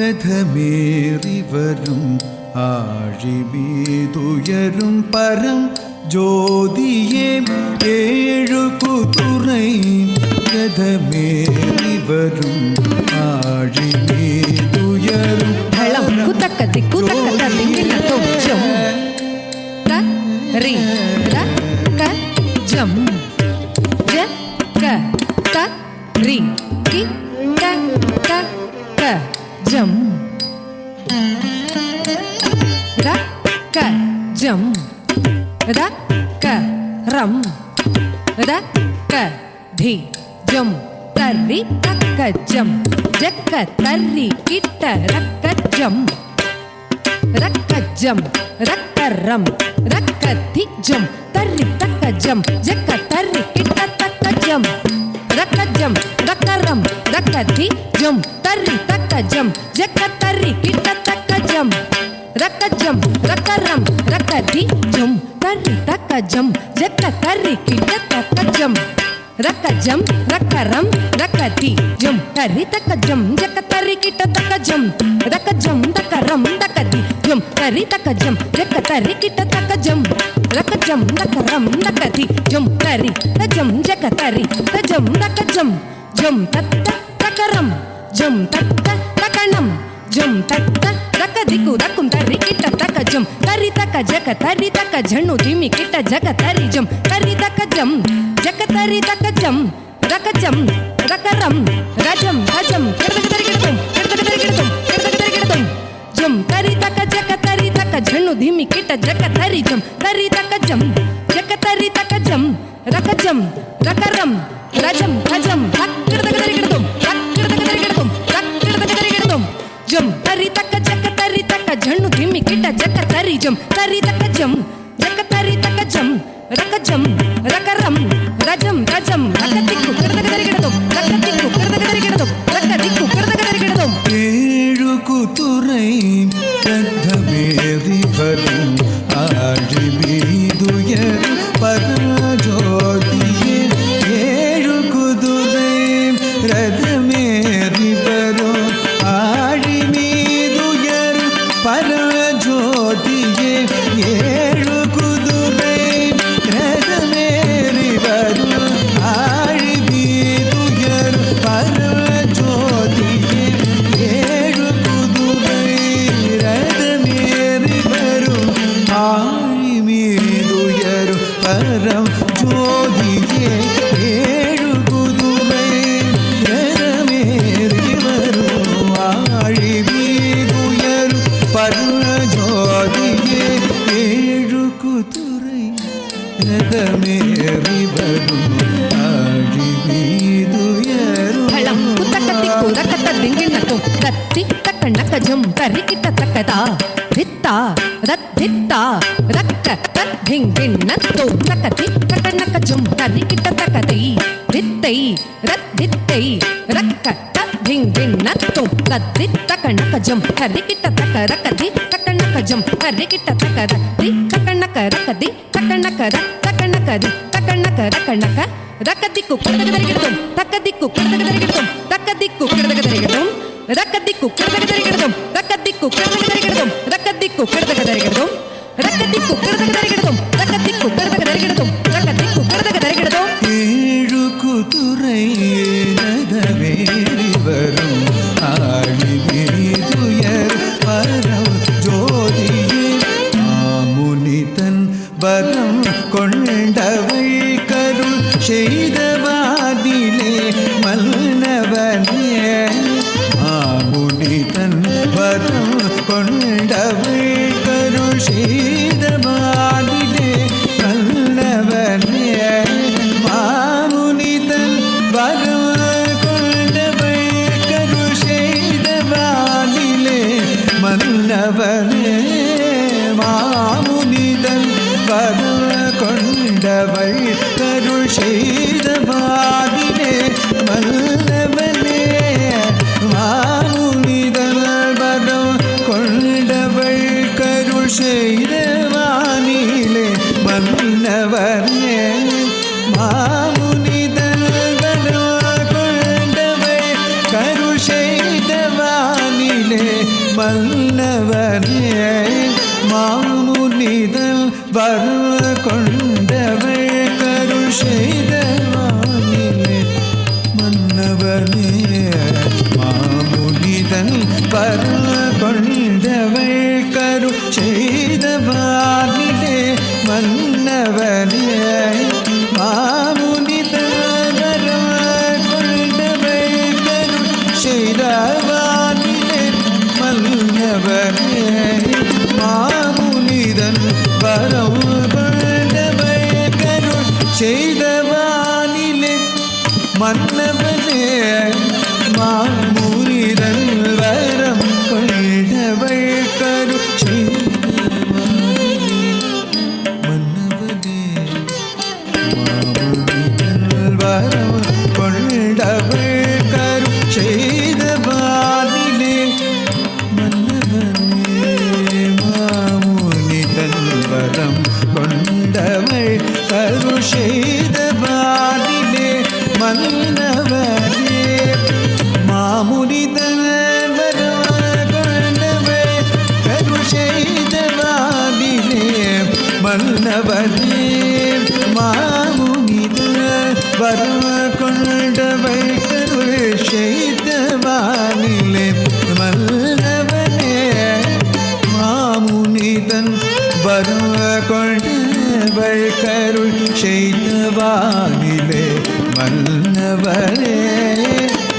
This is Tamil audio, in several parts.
രഥമേറിവരും ആഴിമീതുയരും പരം ജ്യോതിയെ ഏഴു കുതുറൈ രഥമേറിവരും ആഴിമീതുയരും കുതക്കത്തി രി ക ജം ജ ക ത രി കി ക ക ക ജം ര ക ജം ര ക റം ര ക ധി ജം തരി തക്ക ജം ജക്ക തരി കിട്ട രക്ക ജം ರಕ್ಕ ಜಂ ರಕ್ಕ ರಂ ರಕ್ಕ ಧಿ ಜಂ ತರ್ರಿ ತಕ್ಕ ಜಂ ಜಕ್ಕ ತರ್ರಿ ಕಿಟ್ಟ ತಕ್ಕ ಜಂ ರಕ್ಕ ರಂ ರಕ್ಕ ಧಿ ಜಂ ತರ್ರಿ ತಕ್ಕ ಜಂ ಜಕ್ಕ ತರ್ರಿ ಕಿಟ್ಟ ತಕ್ಕ ಜಂ ರಕ್ಕ ರಂ ರಕ್ಕ ಧಿ ಜಂ ತರ್ರಿ ತಕ್ಕ ಜಂ ಜಕ್ಕ ತರ್ರಿ ಕಿಟ್ಟ ತಕ್ಕ ಜಂ ರಕ್ಕ ರಂ ರಕ್ಕ ಧಿ ಜಂ ತರ್ರಿ ತಕ್ಕ ಜಂ ಜಕ್ಕ ತರ್ರಿ ಕಿಟ್ಟ ತಕ್ಕ ಜಂ ರಕ್ಕ ದಕ್ಕ ರಂ ದಕ್ಕ ಧಿ ಜಂ ತರ್ರಿ ತಕ್ಕ ಜಂ ಜಕ್ಕ ತರ್ರಿ ಕಿಟ್ಟ ತಕ್ಕ ಜಂ ರಕ್ಕ ದಕ್ಕ ರಂ ದಕ್ಕ ಧಿ ಜಂ ತರ್ರಿ ತ ಜಂ ಜಕ್ಕ ತರ್ರಿ ತ ಜಂ ದಕ್ಕ ಜಂ ಜಂ ತತ್ತ ತಕ್ಕ ರಂ ಜಂ ತತ್ತ ತಕಣಂ ಜಂ ತತ್ತ ರಕ್ಕ ದಿಕ್ಕು ದಕ್ಕುಂ ತರ್ರಿ ಕಿಟ್ಟ ತಕ್ಕ ಜಂ ತರ್ರಿ ತಕ್ಕ ಜಕ್ಕ ತರ್ರಿ ತಕ್ಕ ಝಣ್ಣು ಧಿಮಿ ಕಿಟ್ಟ ಜಕ್ಕ ತರ್ರಿ ಜಂ ತರ್ರಿ ತಕ್ಕ ಜಂ ಜಕ್ಕ ತರ್ರಿ ತಕ್ಕ ಜಂ ರಕ್ಕ ರಂ ರಜಂ ರಜಂ ಕೆಡದಗದರಿಗಿಡತಂ ಕೆಡದಗದರಿಗಿಡತಂ ಕೆಡದಗದರಿಗಿಡತಂ ಜಂ ತರ್ರಿ ತಕ್ಕ ಜಕ್ಕ ತರ್ರಿ ತಕ್ಕ ಝಣ್ಣು ಧಿಮಿ ಕಿಟ್ಟ ಜಕ್ಕ ತರ್ರಿ ಜಂ ತರ್ರಿ ತಕ್ಕ ಜಂ ಜಕ್ಕ ತರ್ರಿ ತಕ್ಕ ಜಂ ರಕ್ಕ ರಂ ರಜಂ ರಜಂ ಕೆಡದಗದರಿಗಿಡತಂ ಕೆಡದಗದರಿಗಿಡತಂ ಕೆಡದಗದರಿಗಿಡತಂ ಜಂ ತರ್ರಿ ತಕ್ಕ ಜಕ್ಕ ತರ್ರಿ ತಕ್ಕ ಝಣ್ಣು ಧಿಮಿ ಕಿಟ್ಟ ಜಕ್ಕ ತರ್ರಿ ಜಂ ತರ್ರಿ ತಕ್ಕ ಜಂ ಜಕ್ಕ ತರ್ರಿ ತಕ್ಕ ಜಂ ರಕ್ಕ ರಂ ರಜಂ ರಜಂ ರಕ್ಕ ದಿಕ್ಕು ಕೆಡದಗದರಿಗಿಡತಂ ರಕ್ಕ ದಿಕ್ಕು ಕೆಡದಗದರಿಗಿಡತಂ ರಕ್ಕ ದಿಕ್ಕು ಕೆಡದಗದರಿಗಿಡತಂ ಏಳು ಕುದುರೈ ರಥಮೇರಿವரும் ஆழிமீதுயர் பரஜோதியே ஏழு குதுரை ரதமேறிவரும் ஆழிமீதுயர் பரஜோதியே ஏழு குதுரை ரதமேறிவரும் ஆழிமீதுயர் பரஜோதியே ஏழு குதுரை ரதமேறிவரும் ஆழிமீதுயர் பரம் ஜோதியே ஏழு குதுரை ரதமேறிவரும் ஆழிமீதுயர் பரஜோதியே ஏழு குதுரை ரதமேறிவரும் ஆழிமீதுயரும் ಕುತಕತಿಕ್ಕು ರಕತ ದಿಂಗಿಣತು ಕತ್ತಿ ತಕ್ಕಣ್ಣಕ ಜಂ ತರ್ರಿ ಕಿಟ್ಟ ತಕ್ಕದ ಧಿತ್ತ ರದ್ಧಿತ್ತ ರಕ್ಕ ತದ್ದಿಂಗಿಣತ್ತು ತಕತಿ ತಕ್ಕಣ್ಣಕ ಜಂ ತರ್ರಿ ಕಿಟ್ಟ ತಕ್ಕದೈ ಧಿತ್ತೈ ರದ್ಧಿತ್ತೈ ರಕ್ಕ ತದ್ದಿಂಗಿಣತ್ತು ಕದ್ದಿ ತಕ್ಕಣ್ಣಕ ಜಂ ತರ್ರಿ ಕಿಟ್ಟ ತಕ್ಕ ರಕದಿ ತಕ್ಕಣ್ಣಕ ಜಂ ತರ್ರಿ ಕಿಟ್ಟ ತಕ್ಕ ರದ್ದಿ ತಕ್ಕಣ್ಣಕ ರಕದಿ ತಕ್ಕಣ್ಣಕ ತಕ್ಕಣ್ಣಕದಿ ತಕ್ಕಣ್ಣಕ ರಕ್ಕಣ್ಣಕ ರಕ್ಕ ದಿಕ್ಕು ಕೆಡದಗದರಿಗಿಡತಂ ತಕ್ಕ ದಿಕ್ಕು ಕೆಡದಗದರಿಗಿಡತಂ ತಕ್ಕ ದಿಕ್ಕು ಕೆಡದಗದರಿಗಿಡತಂ ರಕ್ಕ ದಿಕ್ಕು ಕೆಡದಗದರಿಗಿಡತಂ ತಕ್ಕ ದಿಕ್ಕು ಕೆಡದಗದರಿಗಿಡತಂ ರಕ್ಕ ದಿಕ್ಕು ಕೆಡದಗದರಿಗಿಡತಂ ರಕ್ಕ ದಿಕ್ಕು ಕೆಡದಗದರಿಗಿಡತಂ ತಕ್ಕ ದಿಕ್ಕು ಕೆಡದಗದರಿಗಿಡತಂ ರಕ್ಕ ದಿಕ್ಕು ಕೆಡದಗದರಿಗಿಡತಂ ஏழு குதுரை ரதமேறிவரும் ஆழிமீதுயர் பரம் ஜோதியே மாமுனிதன் வரம் கொண்டவை கருள் செய்தவாதிலே மன்னவனே மாமுனிதன் வரம் கொண்டவை கருள் செய்தவாதிலே மன்னவனே மாமுனிதன் வரம் கொண்டவை கருள் செய்தவாதிலே மன்னவனே மாமுனிதன் வரம் கொண்டவள் கருள் செய்தவாதிலே மன்னவனே மாமுனிதன் வரம் கொண்டவள் கருள் செய்தவானிலே மன்னவனே மாமுனிதன் வரம் கொண்டவள் கருள் செய்தவானிலே வரம் கொண்டவள் கருள் செய்தவானிலே மன்னவனே மாமுனிதன் வரம் கொண்டவள் கருள் செய்தவானிலே மன்னவனே மாமுனிதன் வரம் கொண்டவள் கருள் செய்தவானிலே மன்னவனே மாமுனிதன் வரம் கொண்டவள் கருள் செய்தவானிலே மன்னவனே மாமுனிதன் வரம் கொண்டவள் கருள் செய்தவானிலே மன்னவனே மாமுனிதன் வரம் கொண்டவள் கருள் செய்தவானிலே மன்னவனே மாமுனிதன் வரம் கொண்டவள் கருள் செய்தவானிலே மன்னவனே மாமுனிதன் வரம் கொண்டவள் கருள் செய்தவானிலே மன்னவனே மாமுனிதன் வரம் கொண்டவள் கருள் செய்தவானிலே மன்னவனே மாமுனிதன் வரம் கொண்டவள் கருள் செய்தவானிலே மன்னவனே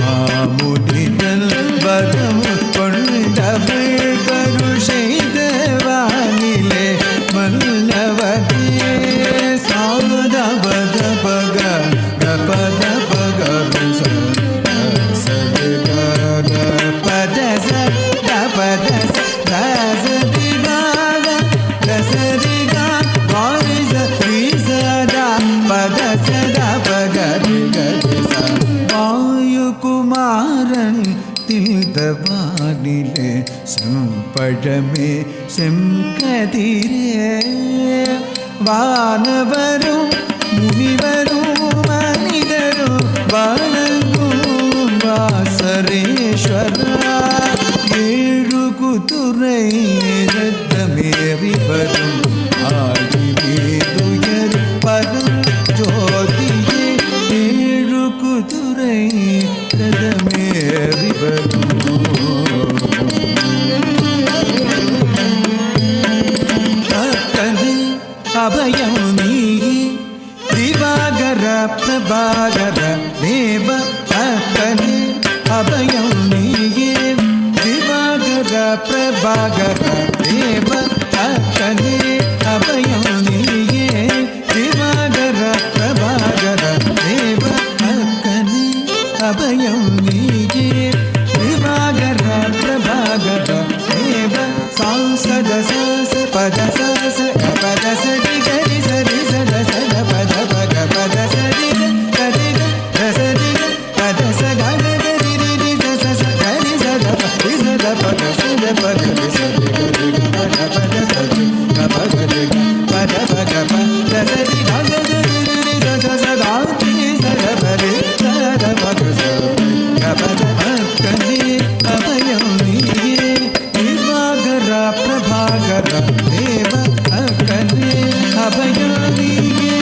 மாமுனிதன் வரம் கொண்டவள் கருள் செய்தவானிலே மன்னவனே சாதபத பக பத பக பத பத வாயுகுமாரன் தில்தவானிலே செம்பழமே செங்கதிரே வானவரும் முனிவரும் மனிதரும் வணங்கும் வாசரேஸ்வரா ஏழு குதிரை ரத்தமேறி வரும் ஆடி மேதுயர் பரும் ஜோதியே ஏழு குதிரை ரதமேறி வரும் அக்கனே அபயம் நீயே திவாகர பிரபாகர தேவ அக்கனே அபயம் நீயே திவாகர பிரபாகர தேவ அக்கனே அபயம் நீயே திவாகர பிரபாகர தேவ அக்கனே அபயம் நீயே திவாகர பிரபாகர தேவ சாசத சாச பத சாச பத சரி கரி சரி சத சத பத பக பத சரி கரி சரி பத சக கரி ரி ச ச கரி சத பதி சத பக சத பக சரி கரி பத பத சரி பக ரி பத பக பத சரி கரி ரி ச ச ச கரி சத பரி சத பக சரி பத அக்கனே அபயம் நீயே திவாகர பிரபாகர தேவ அக்கனே அபயம் நீயே